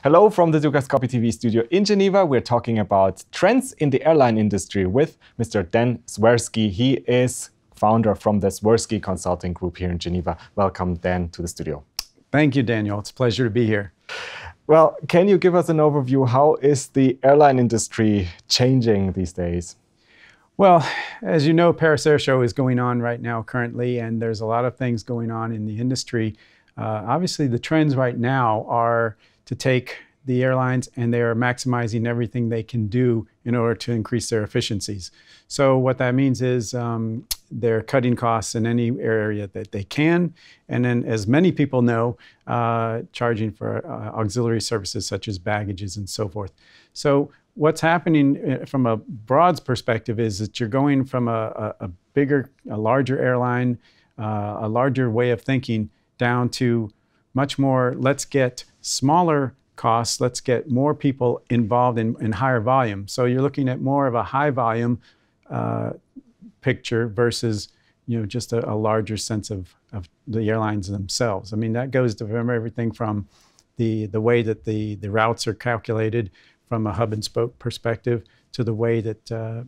Hello from the Dukascopy TV studio in Geneva. We're talking about trends in the airline industry with Mr. Dan Zwerski. He is founder from the Zwerski Consulting Group here in Geneva. Welcome, Dan, to the studio. Thank you, Daniel. It's a pleasure to be here. Well, can you give us an overview? How is the airline industry changing these days? Well, as you know, Paris Air Show is going on right now currently, and there's a lot of things going on in the industry. Obviously, the trends right now are to take the airlines and they're maximizing everything they can do in order to increase their efficiencies. So what that means is they're cutting costs in any area that they can. And then, as many people know, charging for auxiliary services such as baggages and so forth. So what's happening from a broad perspective is that you're going from a larger airline, a larger way of thinking, down to much more, let's get smaller costs, let's get more people involved in higher volume. So you're looking at more of a high volume picture versus just a larger sense of the airlines themselves. I mean, that goes to everything from the way that the routes are calculated from a hub and spoke perspective to the way that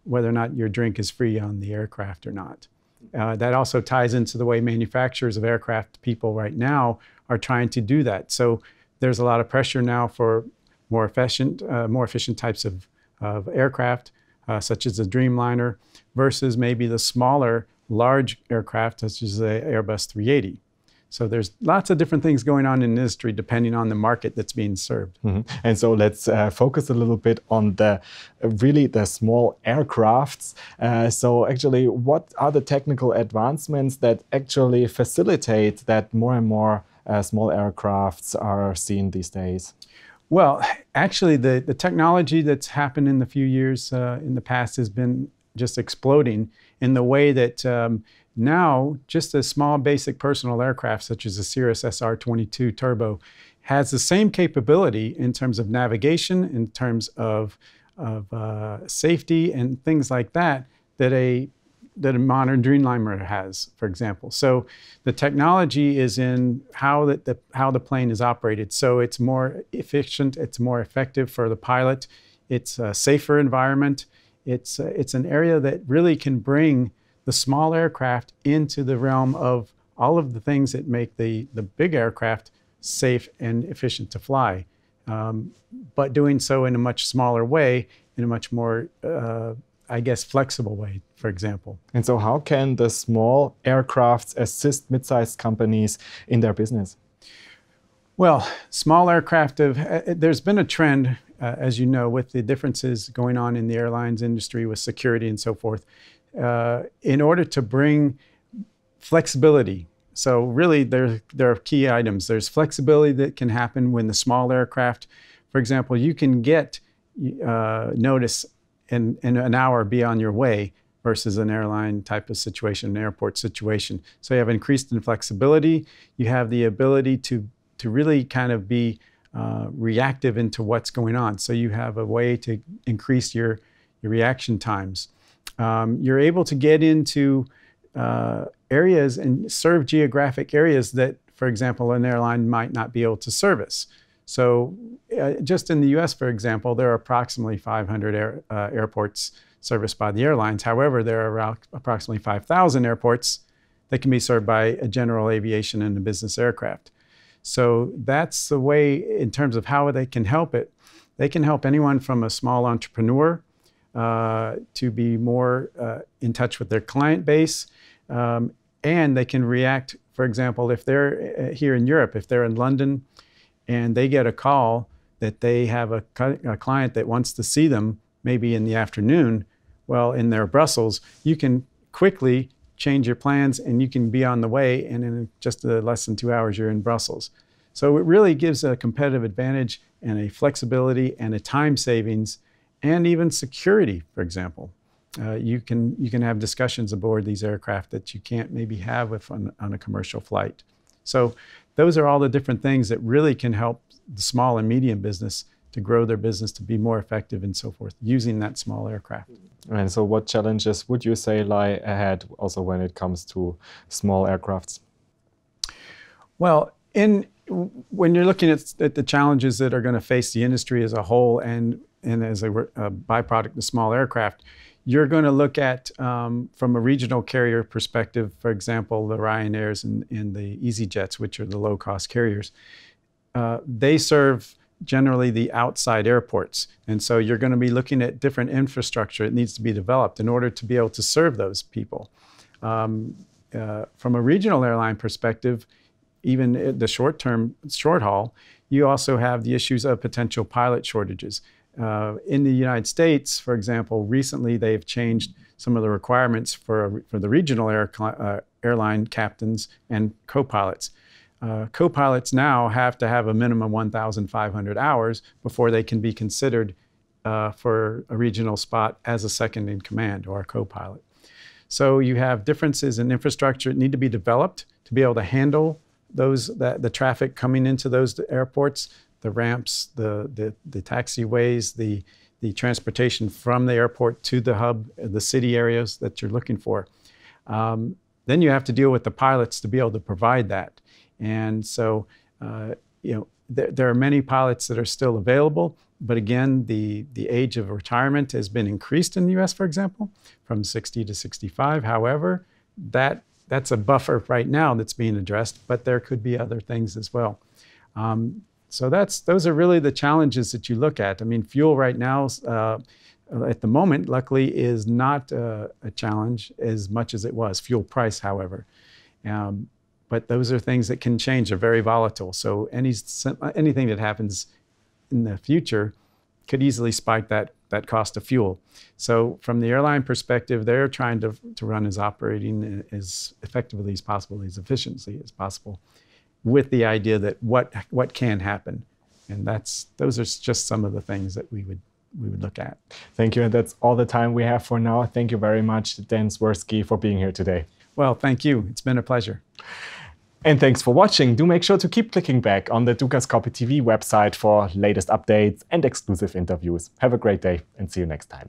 whether or not your drink is free on the aircraft or not. That also ties into the way manufacturers of aircraft people right now are trying to do that. So there's a lot of pressure now for more efficient types of aircraft, such as the Dreamliner, versus maybe the smaller, large aircraft, such as the Airbus 380. So there's lots of different things going on in the industry depending on the market that's being served. Mm-hmm. And so let's focus a little bit on the small aircrafts. So actually, what are the technical advancements that actually facilitate that more and more small aircrafts are seen these days? Well, actually, the technology that's happened in the few years in the past has been just exploding in the way that now just a small basic personal aircraft such as the Cirrus SR-22 Turbo has the same capability in terms of navigation, in terms of safety and things like that that a modern Dreamliner has, for example. So the technology is in how the plane is operated. So it's more efficient, it's more effective for the pilot, it's a safer environment. It's an area that really can bring the small aircraft into the realm of all of the things that make the big aircraft safe and efficient to fly, but doing so in a much smaller way, in a much more, flexible way, for example. And so how can the small aircrafts assist mid-sized companies in their business? Well, small aircraft, there's been a trend, as you know, with the differences going on in the airlines industry with security and so forth, in order to bring flexibility. So really, there are key items. There's flexibility that can happen when the small aircraft, for example, you can get notice in an hour, be on your way, versus an airline type of situation, an airport situation. So you have increased in flexibility. You have the ability to really kind of be reactive into what's going on. So you have a way to increase your reaction times. You're able to get into areas and serve geographic areas that, for example, an airline might not be able to service. So just in the US, for example, there are approximately 500 airports serviced by the airlines. However, there are around approximately 5,000 airports that can be served by a general aviation and a business aircraft. So that's the way, in terms of how they can help it. They can help anyone from a small entrepreneur to be more in touch with their client base. And they can react, for example, if they're here in Europe, if they're in London and they get a call that they have a client that wants to see them maybe in the afternoon, well, in their Brussels, you can quickly change your plans and you can be on the way, and in just less than 2 hours, you're in Brussels. So it really gives a competitive advantage and a flexibility and a time savings and even security, for example. You can have discussions aboard these aircraft that you can't maybe have on a commercial flight. So those are all the different things that really can help the small and medium business to grow their business, to be more effective and so forth, using that small aircraft. And so what challenges would you say lie ahead also when it comes to small aircrafts? Well, when you're looking at the challenges that are going to face the industry as a whole and as a byproduct of small aircraft, you're going to look at, from a regional carrier perspective, for example, the Ryanairs and the EasyJets, which are the low-cost carriers. They serve generally the outside airports. And so you're going to be looking at different infrastructure that needs to be developed in order to be able to serve those people. From a regional airline perspective, even the short haul, you also have the issues of potential pilot shortages. In the United States, for example, recently they've changed some of the requirements for the regional airline captains and co-pilots. Co-pilots now have to have a minimum 1,500 hours before they can be considered for a regional spot as a second in command or a co-pilot. So you have differences in infrastructure that need to be developed to be able to handle the traffic coming into those airports, the ramps, the taxiways, the transportation from the airport to the hub, the city areas that you're looking for. Then you have to deal with the pilots to be able to provide that. And so, there are many pilots that are still available, but again, the age of retirement has been increased in the US, for example, from 60 to 65. However, that's a buffer right now that's being addressed, but there could be other things as well. So those are really the challenges that you look at. I mean, fuel right now, at the moment, luckily, is not a challenge as much as it was. Fuel price, however. But those are things that can change, are very volatile. So anything that happens in the future could easily spike that cost of fuel. So from the airline perspective, they're trying to run operating as effectively as possible, as efficiently as possible, with the idea that what can happen. And those are just some of the things that we would look at. Thank you. And that's all the time we have for now. Thank you very much, Dan Zwerski, for being here today. Well, thank you. It's been a pleasure. And thanks for watching. Do make sure to keep clicking back on the Dukascopy TV website for latest updates and exclusive interviews. Have a great day and see you next time.